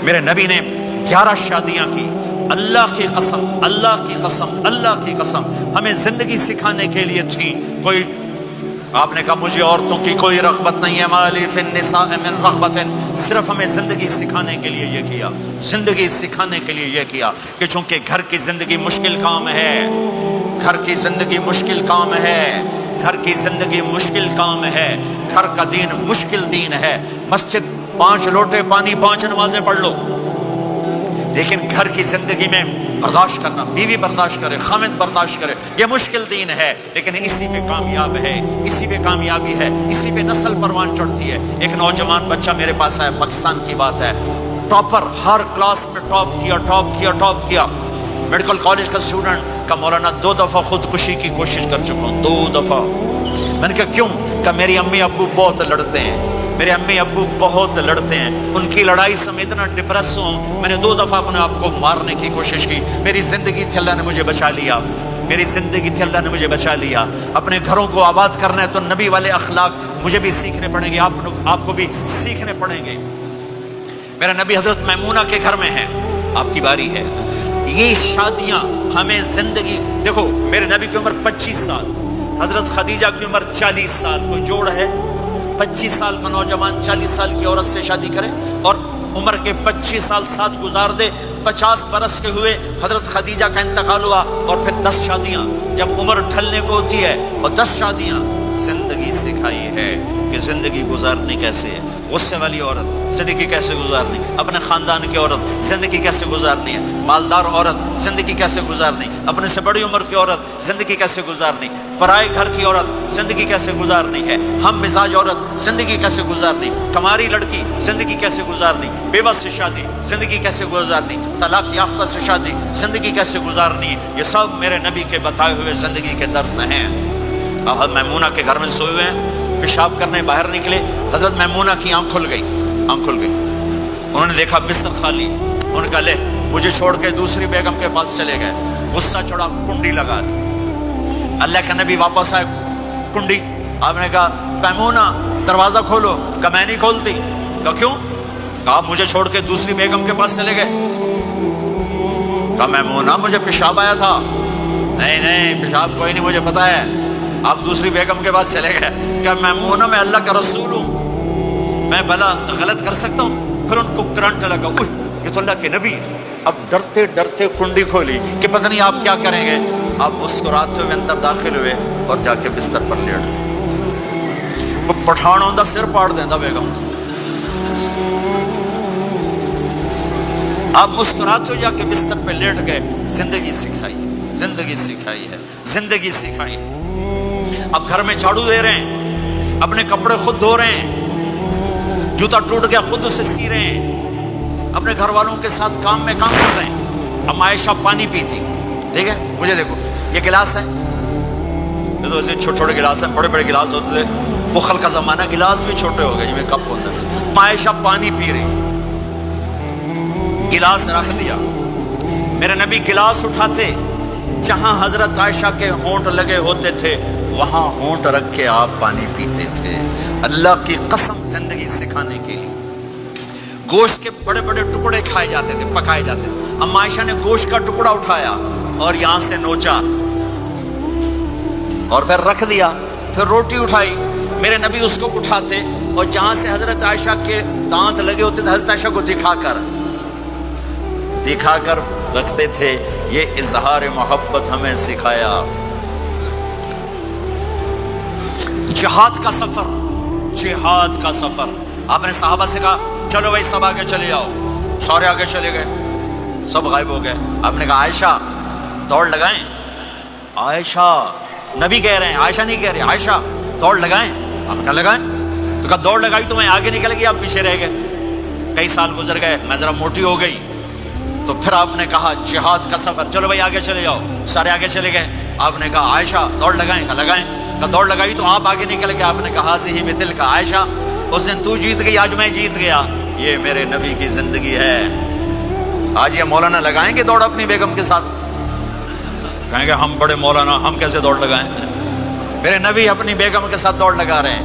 میرے نبی نے 11 شادیاں کی. اللہ کی قسم، اللہ کی قسم، اللہ کی قسم ہمیں زندگی سکھانے کے لیے تھی. کوئی آپ نے کہا مجھے عورتوں کی کوئی رغبت نہیں ہے، مالی فی النساء من رغبت، صرف ہمیں زندگی سکھانے کے لیے یہ کیا، زندگی سکھانے کے لیے یہ کیا کہ چونکہ گھر کی زندگی مشکل کام ہے، گھر کی زندگی مشکل کام ہے، گھر کی زندگی مشکل کام ہے، گھر کا دین مشکل دین ہے. مسجد 5 لوٹے پانی 5 نمازیں پڑھ لو، لیکن گھر کی زندگی میں برداشت کرنا، بیوی برداشت کرے، خامد برداشت کرے، یہ مشکل دین ہے، لیکن اسی پہ کامیاب ہے، اسی پہ کامیابی ہے، اسی پہ نسل پروان چڑھتی ہے. ایک نوجوان بچہ میرے پاس آیا، پاکستان کی بات ہے، ٹاپر، ہر کلاس میں ٹاپ کیا، ٹاپ کیا، ٹاپ کیا. میڈیکل کالج کا اسٹوڈنٹ کا مولانا 2 دفعہ خودکشی کی کوشش کر چکا ہوں، 2 دفعہ. میں نے کہا کیوں؟ کہ میری امی ابو بہت لڑتے ہیں، میرے امی ابو بہت لڑتے ہیں، ان کی لڑائی سے میں اتنا ڈپریس ہوں، میں نے 2 دفعہ اپنے آپ کو مارنے کی کوشش کی. میری زندگی تھی، اللہ نے مجھے بچا لیا، میری زندگی تھی، اللہ نے مجھے بچا لیا. اپنے گھروں کو آباد کرنا ہے تو نبی والے اخلاق مجھے بھی سیکھنے پڑیں گے، آپ کو بھی سیکھنے پڑیں گے. میرا نبی حضرت میمونہ کے گھر میں ہے، آپ کی باری ہے. یہ شادیاں ہمیں زندگی، دیکھو میرے نبی کی عمر 25 سال، حضرت خدیجہ کی عمر 40 سال. کوئی جوڑ ہے 25 سال کا نوجوان 40 سال کی عورت سے شادی کرے اور عمر کے 25 سال ساتھ گزار دے. 50 برس کے ہوئے حضرت خدیجہ کا انتقال ہوا اور پھر 10 شادیاں جب عمر ڈھلنے کو ہوتی ہے اور 10 شادیاں. زندگی سکھائی ہے کہ زندگی گزارنی کیسے ہے. غصے والی عورت زندگی کیسے گزارنی، اپنے خاندان کی عورت زندگی کیسے گزارنی ہے، مالدار عورت زندگی کیسے گزارنی، اپنے سے بڑی عمر کی عورت زندگی کیسے گزارنی، پرائے گھر کی عورت زندگی کیسے گزارنی ہے، ہم مزاج عورت زندگی کیسے گزارنی، کماری لڑکی زندگی کیسے گزارنی، بیوہ سے شادی زندگی کیسے گزارنی، طلاق یافتہ سے شادی زندگی کیسے گزارنی. یہ سب میرے نبی کے بتائے ہوئے زندگی کے درس ہیں. حضرت میمونہ کے گھر میں سوئے ہوئے ہیں، پیشاب کرنے باہر نکلے. حضرت میمونہ کی آنکھ کھل گئی، آنکھ کھل گئی. انہوں نے دیکھا بستر خالی، انہوں نے کہا لے مجھے چھوڑ کے دوسری بیگم کے پاس چلے گئے. غصہ چڑھا، کنڈی لگا دی. اللہ کے نبی واپس آئے، کنڈی. آپ نے کہا میمونہ دروازہ کھولو. کہا میں نہیں کھولتی. کہا کیوں؟ کہا مجھے چھوڑ کے دوسری بیگم کے پاس چلے گئے. کہا میمونہ مجھے پیشاب آیا تھا. نہیں نہیں پیشاب کوئی نہیں، مجھے پتا ہے، آپ دوسری بیگم کے پاس چلے گئے. کہ میمونہ میں اللہ کا رسول ہوں، میں بھلا غلط کر سکتا ہوں؟ پھر ان کو کرنٹ لگا، اوہ یہ تو اللہ کے نبی ہے. اب ڈرتے ڈرتے کنڈی کھولی کہ پتہ نہیں آپ کیا کریں گے. آپ مسکراتے ہوئے اندر داخل ہوئے اور جا کے بستر پر لیٹ گئے. وہ پٹھان ہوندہ سر پاڑ دیندہ بیگم. آپ مسکراتے ہوئے جا کے بستر پہ لیٹ گئے. زندگی سکھائی، زندگی سکھائی ہے، زندگی سکھائی. اب گھر میں جھاڑو دے رہے ہیں، اپنے کپڑے خود دھو رہے ہیں، جوتا ٹوٹ گیا خود اسے سی رہے ہیں، اپنے گھر والوں کے ساتھ کام میں کام کر رہے ہیں. اب عائشہ پانی پیتی، ٹھیک ہے، مجھے دیکھو یہ گلاس ہے، یہ تو ایسے چھوٹے چھوٹے گلاس ہیں، بڑے بڑے گلاس ہوتے تھے، بخل کا زمانہ، گلاس بھی چھوٹے ہو گئے جی میں کپ ہوتا ہے. عائشہ پانی پی رہی، گلاس رکھ دیا. میرے نبی گلاس اٹھاتے، جہاں حضرت عائشہ کے ہونٹ لگے ہوتے تھے وہاں ہونٹ رکھ کے آپ پانی پیتے تھے. اللہ کی قسم زندگی سکھانے کے لیے. گوشت کے بڑے بڑے ٹکڑے کھائے جاتے تھے، پکائے جاتے تھے. اما عائشہ نے گوشت کا ٹکڑا اٹھایا اور یہاں سے نوچا اور پھر رکھ دیا. پھر روٹی اٹھائی، میرے نبی اس کو اٹھاتے اور جہاں سے حضرت عائشہ کے دانت لگے ہوتے تھے حضرت عائشہ کو دکھا کر رکھتے تھے. یہ اظہار محبت ہمیں سکھایا. جہاد کا سفر، جہاد کا سفر. آپ نے صحابہ سے کہا چلو بھائی سب آگے چلے جاؤ. سارے آگے چلے گئے، سب غائب ہو گئے. آپ نے کہا عائشہ دوڑ لگائیں. عائشہ نبی کہہ رہے ہیں، عائشہ نہیں کہہ رہے، عائشہ دوڑ لگائیں. آپ نے کہا لگائیں. تو کہا دوڑ لگائی تو میں آگے نکل گئی، آپ پیچھے رہ گئے. کئی سال گزر گئے، میں ذرا موٹی ہو گئی. تو پھر آپ نے کہا جہاد کا سفر، چلو بھائی آگے چلے جاؤ. سارے آگے چلے گئے. آپ نے کہا عائشہ دوڑ لگائیں. کہا لگائیں. کہا دوڑ لگائی تو آپ آگے نکل گئے. آپ نے کہا ہی مثل کا عائشہ اس دن تو جیت گئی، آج میں جیت گیا. یہ میرے نبی کی زندگی ہے. آج یہ مولانا لگائیں گے دوڑ اپنی بیگم کے ساتھ؟ کہیں گے ہم بڑے مولانا، ہم کیسے دوڑ لگائیں؟ میرے نبی اپنی بیگم کے ساتھ دوڑ لگا رہے ہیں.